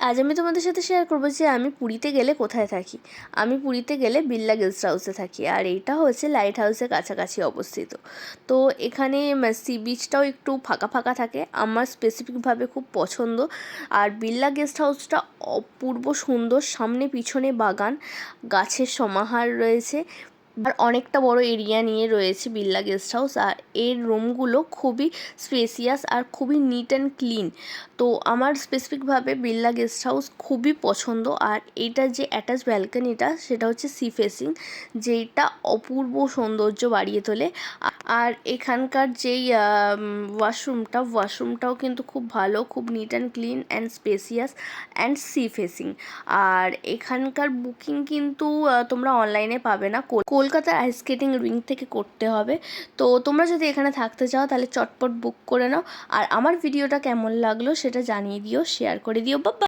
আজ আমি তোমাদের সাথে শেয়ার করবো যে আমি পুরীতে গেলে কোথায় থাকি। আমি পুরীতে গেলে বিড়লা গেস্ট হাউসে থাকি, আর এইটা হচ্ছে লাইট হাউসের কাছাকাছি অবস্থিত। তো এখানে সি বিচটাও একটু ফাঁকা ফাঁকা থাকে, আমার স্পেসিফিকভাবে খুব পছন্দ। আর বিড়লা গেস্ট হাউসটা অপূর্ব সুন্দর, সামনে পিছনে বাগান, গাছের সমাহার রয়েছে, আর অনেকটা বড় এরিয়া নিয়ে রয়েছে বিড়লা গেস্ট হাউস। আর এর রুমগুলো খুবই স্পেসিয়াস আর খুবই নিট অ্যান্ড ক্লিন। তো আমার স্পেসিফিকভাবে বিড়লা গেস্ট হাউস খুবই পছন্দ। আর এইটার যে অ্যাটাচ ব্যালকনিটা সেটা হচ্ছে সি ফেসিং, যেইটা অপূর্ব সৌন্দর্য বাড়িয়ে তোলে। আর এখানকার যেই ওয়াশরুমটাও কিন্তু খুব ভালো, খুব neat and clean and spacious and sea facing. আর এখানকার বুকিং কিন্তু তোমরা অনলাইনে পাবে না, কলকাতার আইস স্কেটিং রিং থেকে করতে হবে। তো তোমরা যদি এখানে থাকতে চাও তাহলে চটপট বুক করে নাও। আর আমার ভিডিওটা কেমন লাগলো সেটা জানিয়ে দিও, শেয়ার করে দিও। বাবা।